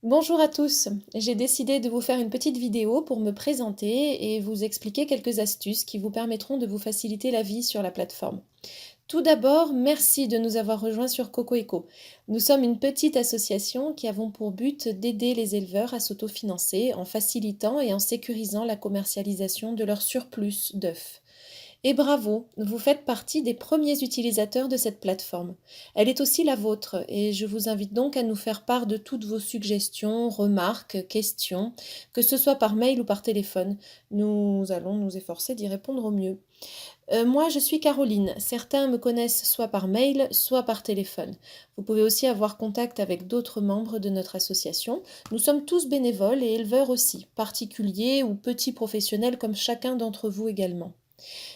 Bonjour à tous, j'ai décidé de vous faire une petite vidéo pour me présenter et vous expliquer quelques astuces qui vous permettront de vous faciliter la vie sur la plateforme. Tout d'abord, merci de nous avoir rejoints sur CocoEco. Nous sommes une petite association qui avons pour but d'aider les éleveurs à s'autofinancer en facilitant et en sécurisant la commercialisation de leur surplus d'œufs. Et bravo, vous faites partie des premiers utilisateurs de cette plateforme. Elle est aussi la vôtre et je vous invite donc à nous faire part de toutes vos suggestions, remarques, questions, que ce soit par mail ou par téléphone. Nous allons nous efforcer d'y répondre au mieux. Moi, je suis Caroline. Certains me connaissent soit par mail, soit par téléphone. Vous pouvez aussi avoir contact avec d'autres membres de notre association. Nous sommes tous bénévoles et éleveurs aussi, particuliers ou petits professionnels comme chacun d'entre vous également.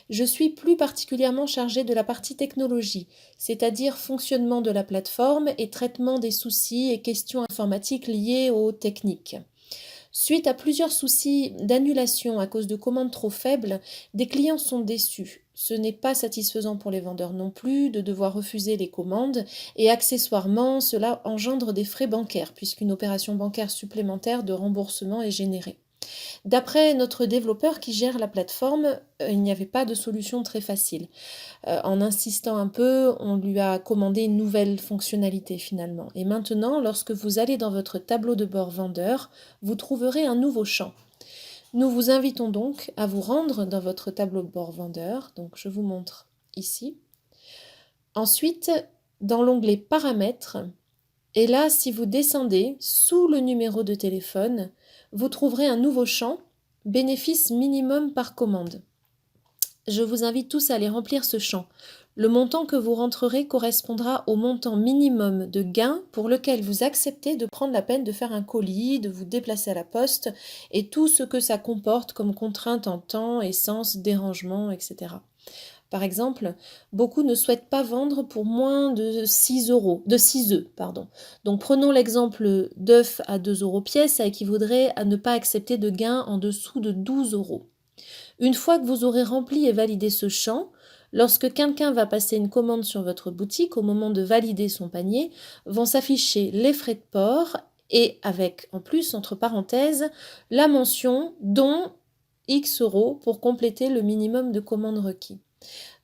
Je suis plus particulièrement chargée de la partie technologie, c'est-à-dire fonctionnement de la plateforme et traitement des soucis et questions informatiques liées aux techniques. Suite à plusieurs soucis d'annulation à cause de commandes trop faibles, des clients sont déçus. Ce n'est pas satisfaisant pour les vendeurs non plus de devoir refuser les commandes et accessoirement cela engendre des frais bancaires puisqu'une opération bancaire supplémentaire de remboursement est générée. D'après notre développeur qui gère la plateforme, il n'y avait pas de solution très facile. En insistant un peu, on lui a commandé une nouvelle fonctionnalité finalement. Et maintenant, lorsque vous allez dans votre tableau de bord vendeur, vous trouverez un nouveau champ. Nous vous invitons donc à vous rendre dans votre tableau de bord vendeur. Donc je vous montre ici. Ensuite, dans l'onglet Paramètres, et là, si vous descendez sous le numéro de téléphone, vous trouverez un nouveau champ, bénéfice minimum par commande. Je vous invite tous à aller remplir ce champ. Le montant que vous rentrerez correspondra au montant minimum de gain pour lequel vous acceptez de prendre la peine de faire un colis, de vous déplacer à la poste et tout ce que ça comporte comme contrainte en temps, essence, dérangement, etc. Par exemple, beaucoup ne souhaitent pas vendre pour moins de 6 euros, de 6 œufs, pardon. Donc prenons l'exemple d'œufs à 2 euros pièce, ça équivaudrait à ne pas accepter de gain en dessous de 12 euros. Une fois que vous aurez rempli et validé ce champ, lorsque quelqu'un va passer une commande sur votre boutique, au moment de valider son panier, vont s'afficher les frais de port et avec, en plus, entre parenthèses, la mention dont X euros pour compléter le minimum de commandes requis.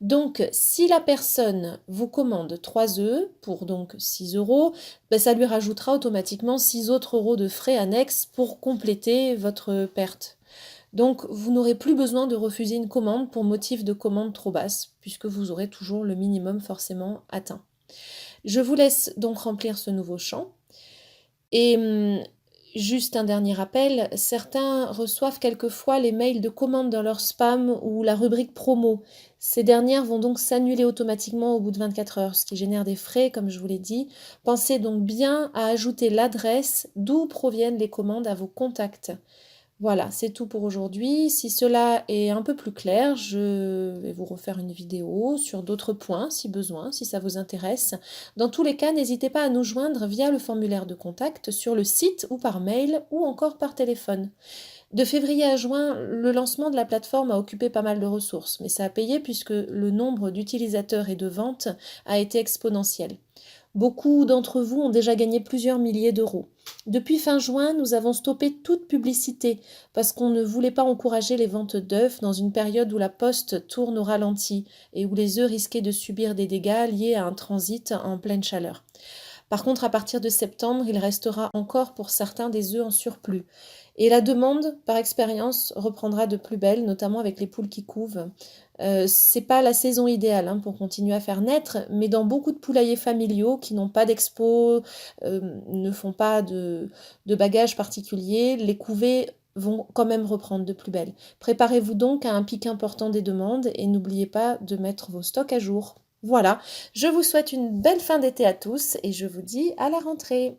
Donc, si la personne vous commande 3 œufs pour donc 6 euros, ça lui rajoutera automatiquement 6 autres euros de frais annexes pour compléter votre perte. Donc, vous n'aurez plus besoin de refuser une commande pour motif de commande trop basse, puisque vous aurez toujours le minimum forcément atteint. Je vous laisse donc remplir ce nouveau champ. Et juste un dernier rappel, certains reçoivent quelquefois les mails de commande dans leur spam ou la rubrique promo. Ces dernières vont donc s'annuler automatiquement au bout de 24 heures, ce qui génère des frais, comme je vous l'ai dit. Pensez donc bien à ajouter l'adresse d'où proviennent les commandes à vos contacts. Voilà, c'est tout pour aujourd'hui. Si cela est un peu plus clair, je vais vous refaire une vidéo sur d'autres points si besoin, si ça vous intéresse. Dans tous les cas, n'hésitez pas à nous joindre via le formulaire de contact sur le site ou par mail ou encore par téléphone. De février à juin, le lancement de la plateforme a occupé pas mal de ressources, mais ça a payé puisque le nombre d'utilisateurs et de ventes a été exponentiel. Beaucoup d'entre vous ont déjà gagné plusieurs milliers d'euros. Depuis fin juin, nous avons stoppé toute publicité parce qu'on ne voulait pas encourager les ventes d'œufs dans une période où la poste tourne au ralenti et où les œufs risquaient de subir des dégâts liés à un transit en pleine chaleur. Par contre, à partir de septembre, il restera encore pour certains des œufs en surplus. Et la demande, par expérience, reprendra de plus belle, notamment avec les poules qui couvent. C'est pas la saison idéale pour continuer à faire naître, mais dans beaucoup de poulaillers familiaux qui n'ont pas d'expo, ne font pas de bagages particuliers, les couvées vont quand même reprendre de plus belle. Préparez-vous donc à un pic important des demandes et n'oubliez pas de mettre vos stocks à jour. Voilà, je vous souhaite une belle fin d'été à tous et je vous dis à la rentrée.